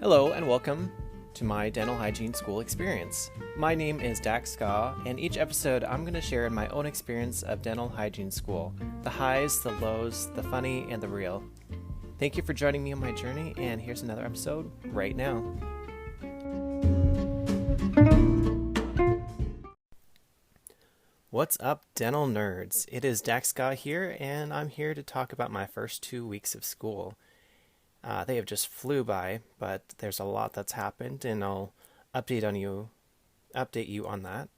Hello and welcome to my Dental Hygiene School Experience. My name is Dak Ska, and each episode I'm going to share my own experience of dental hygiene school, the highs, the lows, the funny, and the real. Thank you for joining me on my journey, and here's another episode right now. What's up, dental nerds? It is Dak Ska here, and I'm here to talk about my first 2 weeks of school. They have just flew by, but there's a lot that's happened, and I'll update you on that.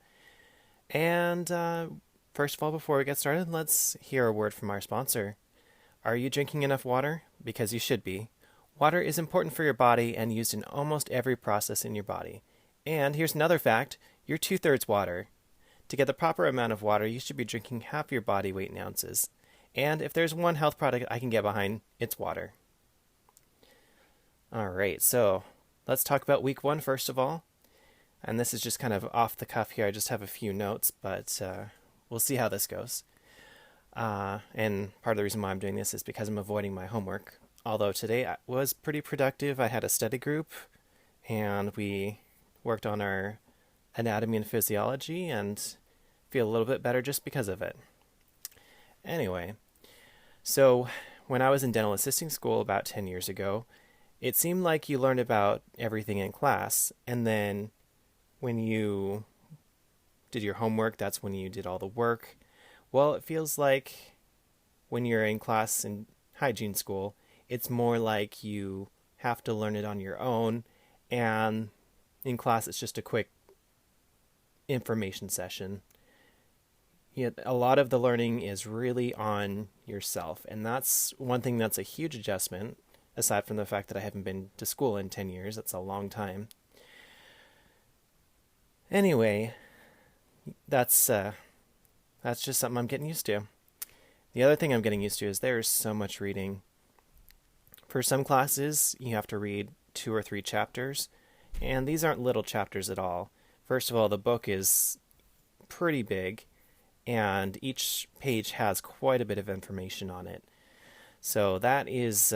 And first of all, before we get started, let's hear a word from our sponsor. Are you drinking enough water? Because you should be. Water is important for your body and used in almost every process in your body. And here's another fact: you're 2/3 water. To get the proper amount of water, you should be drinking half your body weight in ounces. And if there's one health product I can get behind, it's water. Alright, so let's talk about week 1 first of all. And this is just kind of off the cuff here. I just have a few notes, but we'll see how this goes. And part of the reason why I'm doing this is because I'm avoiding my homework. Although today was pretty productive. I had a study group, and we worked on our anatomy and physiology, and feel a little bit better just because of it. Anyway, so when I was in dental assisting school about 10 years ago, it seemed like you learned about everything in class, and then when you did your homework, that's when you did all the work. Well, it feels like when you're in class in hygiene school, it's more like you have to learn it on your own, and in class it's just a quick information session. Yet a lot of the learning is really on yourself, and that's one thing that's a huge adjustment, aside from the fact that I haven't been to school in 10 years. That's a long time. Anyway, that's just something I'm getting used to. The other thing I'm getting used to is there's so much reading. For some classes, you have to read 2 or 3 chapters, and these aren't little chapters at all. First of all, the book is pretty big, and each page has quite a bit of information on it. So that is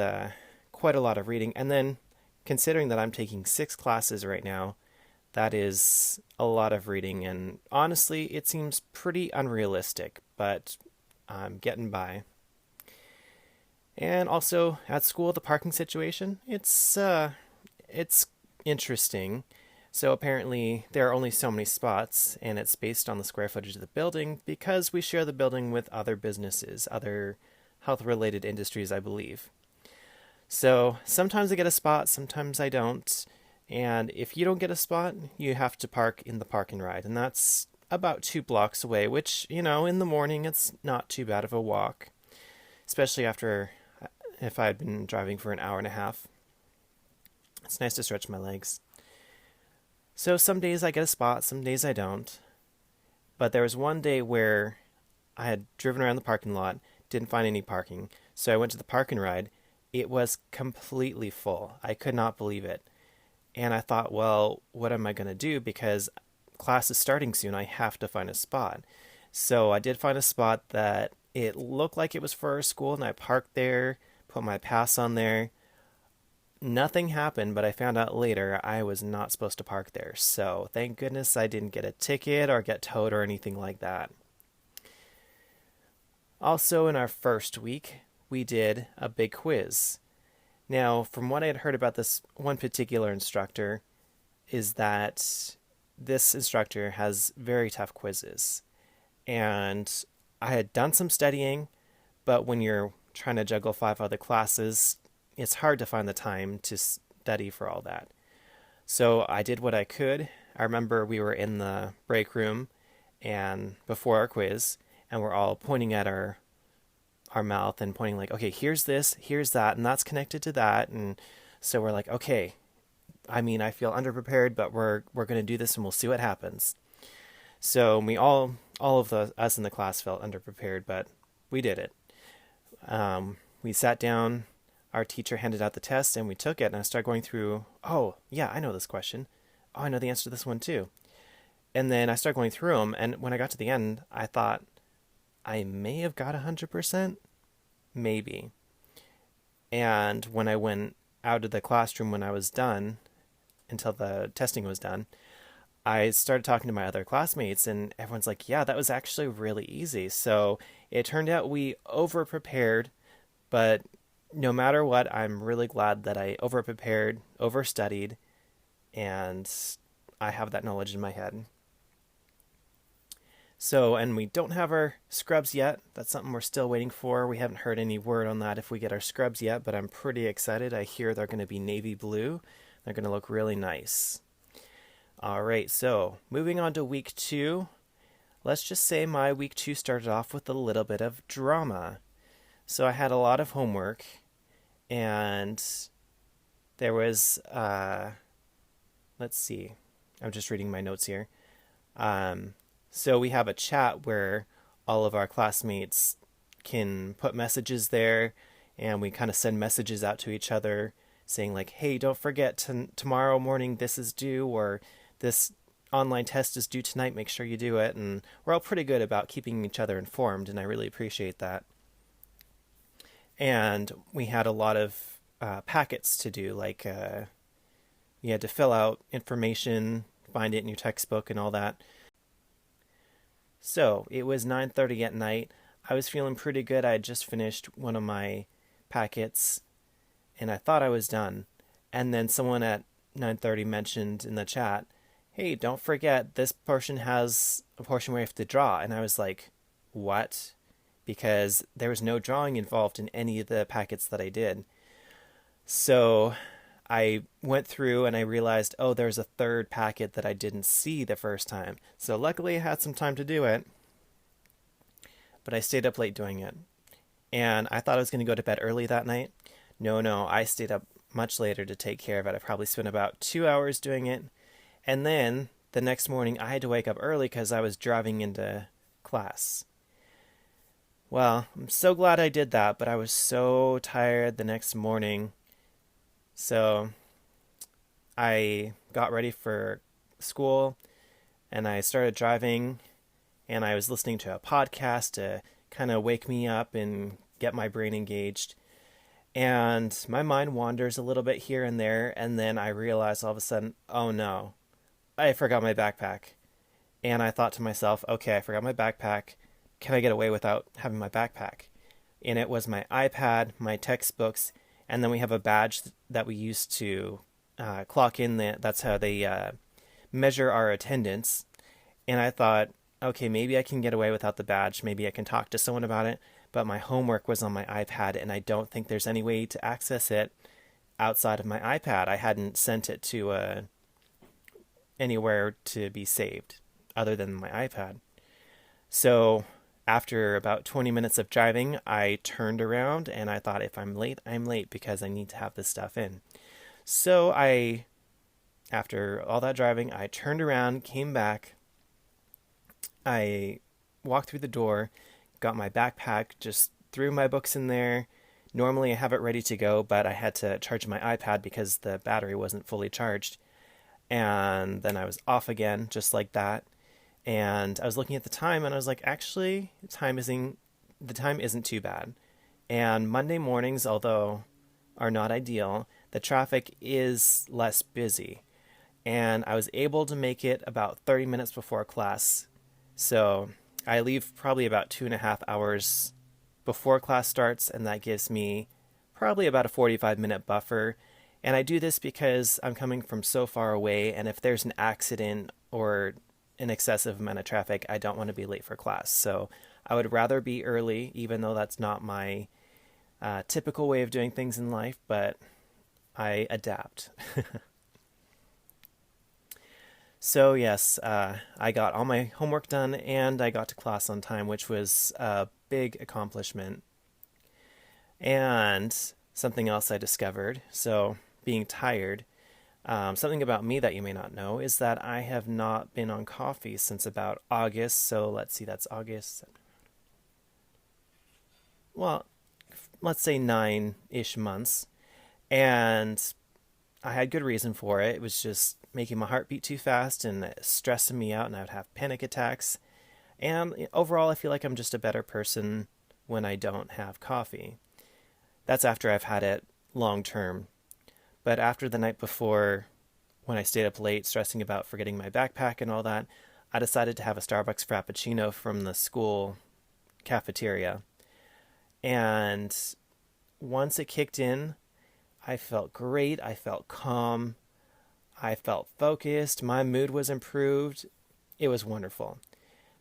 quite a lot of reading. And then, considering that I'm taking 6 classes right now, that is a lot of reading, and honestly, it seems pretty unrealistic, but I'm getting by. And also, at school, the parking situation, it's interesting. So apparently there are only so many spots, and it's based on the square footage of the building because we share the building with other businesses, other health-related industries, I believe. So sometimes I get a spot, sometimes I don't. And if you don't get a spot, you have to park in the park and ride. And that's about 2 blocks away, which, in the morning it's not too bad of a walk. Especially if I had been driving for an hour and a half. It's nice to stretch my legs. So some days I get a spot, some days I don't. But there was one day where I had driven around the parking lot, didn't find any parking. So I went to the park and ride. It was completely full. I could not believe it. And I thought, well, what am I going to do? Because class is starting soon. I have to find a spot. So I did find a spot that it looked like it was for our school, and I parked there, put my pass on there. Nothing happened, but I found out later I was not supposed to park there. So thank goodness I didn't get a ticket or get towed or anything like that. Also, in our first week, we did a big quiz. Now, from what I had heard about this one particular instructor, is that this instructor has very tough quizzes. And I had done some studying, but when you're trying to juggle 5 other classes, it's hard to find the time to study for all that. So I did what I could. I remember we were in the break room and before our quiz, and we're all pointing at our mouth and pointing like, okay, here's this, here's that, and that's connected to that. And so we're like, okay, I feel underprepared, but we're going to do this and we'll see what happens. So we all of us in the class felt underprepared, but we did it. We sat down. Our teacher handed out the test, and we took it, and I started going through, oh, yeah, I know this question. Oh, I know the answer to this one, too. And then I started going through them, and when I got to the end, I thought, I may have got 100%, maybe. And when I went out of the classroom when I was done, until the testing was done, I started talking to my other classmates, and everyone's like, yeah, that was actually really easy. So it turned out we over prepared, but no matter what, I'm really glad that I over prepared, over studied, and I have that knowledge in my head. So, and we don't have our scrubs yet. That's something we're still waiting for. We haven't heard any word on that if we get our scrubs yet, but I'm pretty excited. I hear they're going to be navy blue. They're going to look really nice. All right, so moving on to week 2. Let's just say my week 2 started off with a little bit of drama. So I had a lot of homework, and there was, let's see, I'm just reading my notes here. So we have a chat where all of our classmates can put messages there, and we kind of send messages out to each other saying like, hey, don't forget tomorrow morning this is due, or this online test is due tonight, make sure you do it. And we're all pretty good about keeping each other informed, and I really appreciate that. And we had a lot of packets to do, like you had to fill out information, find it in your textbook and all that. So it was 9:30 at night. I was feeling pretty good. I had just finished one of my packets, and I thought I was done. And then someone at 9:30 mentioned in the chat, hey, don't forget this portion has a portion where you have to draw. And I was like, what? Because there was no drawing involved in any of the packets that I did. So I went through and I realized, oh, there's a third packet that I didn't see the first time. So luckily I had some time to do it, but I stayed up late doing it. And I thought I was going to go to bed early that night. No, I stayed up much later to take care of it. I probably spent about 2 hours doing it. And then the next morning I had to wake up early because I was driving into class. Well, I'm so glad I did that, but I was so tired the next morning. So I got ready for school, and I started driving, and I was listening to a podcast to kind of wake me up and get my brain engaged. And my mind wanders a little bit here and there, and then I realized all of a sudden, oh no, I forgot my backpack. And I thought to myself, okay, I forgot my backpack. Can I get away without having my backpack? And it was my iPad, my textbooks, and then we have a badge that we use to clock in. That's how they measure our attendance. And I thought, okay, maybe I can get away without the badge. Maybe I can talk to someone about it. But my homework was on my iPad, and I don't think there's any way to access it outside of my iPad. I hadn't sent it to anywhere to be saved other than my iPad. So after about 20 minutes of driving, I turned around and I thought, if I'm late, I'm late because I need to have this stuff in. So after all that driving, I turned around, came back. I walked through the door, got my backpack, just threw my books in there. Normally I have it ready to go, but I had to charge my iPad because the battery wasn't fully charged. And then I was off again, just like that. And I was looking at the time, and I was like, actually, the time isn't too bad. And Monday mornings, although are not ideal, the traffic is less busy. And I was able to make it about 30 minutes before class. So I leave probably about 2.5 hours before class starts, and that gives me probably about a 45-minute buffer. And I do this because I'm coming from so far away, and if there's an accident or an excessive amount of traffic, I don't want to be late for class. So I would rather be early, even though that's not my typical way of doing things in life, but I adapt. So yes, I got all my homework done, and I got to class on time, which was a big accomplishment. And something else I discovered, so being tired, something about me that you may not know is that I have not been on coffee since about August. So let's see, that's August. Well, let's say 9-ish months. And I had good reason for it. It was just making my heart beat too fast and stressing me out, and I would have panic attacks. And overall, I feel like I'm just a better person when I don't have coffee. That's after I've had it long term. But after the night before, when I stayed up late stressing about forgetting my backpack and all that, I decided to have a Starbucks Frappuccino from the school cafeteria. And once it kicked in, I felt great. I felt calm. I felt focused. My mood was improved. It was wonderful.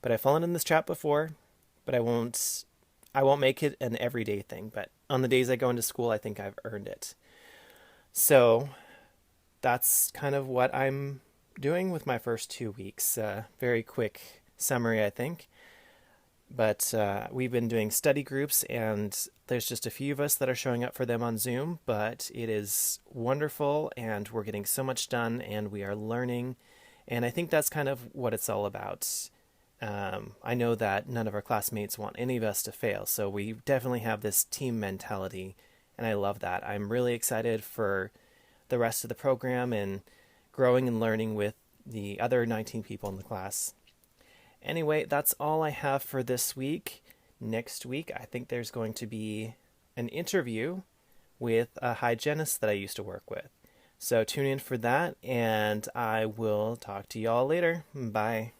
But I've fallen in this trap before, but I won't make it an everyday thing. But on the days I go into school, I think I've earned it. So that's kind of what I'm doing with my first 2 weeks. Very quick summary, I think. But we've been doing study groups, and there's just a few of us that are showing up for them on Zoom, but it is wonderful, and we're getting so much done, and we are learning, and I think that's kind of what it's all about. I know that none of our classmates want any of us to fail, so we definitely have this team mentality, and I love that. I'm really excited for the rest of the program and growing and learning with the other 19 people in the class. Anyway, that's all I have for this week. Next week, I think there's going to be an interview with a hygienist that I used to work with. So tune in for that, and I will talk to y'all later. Bye.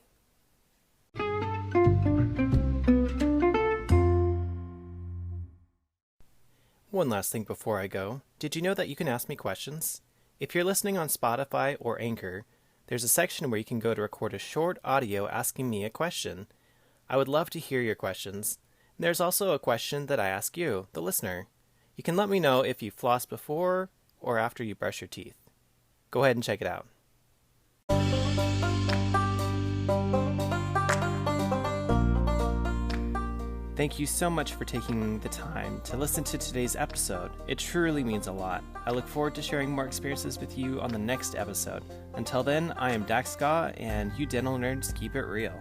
One last thing before I go. Did you know that you can ask me questions? If you're listening on Spotify or Anchor, there's a section where you can go to record a short audio asking me a question. I would love to hear your questions. There's also a question that I ask you, the listener. You can let me know if you floss before or after you brush your teeth. Go ahead and check it out. Thank you so much for taking the time to listen to today's episode. It truly means a lot. I look forward to sharing more experiences with you on the next episode. Until then, I am Dax Scott, and you dental nerds keep it real.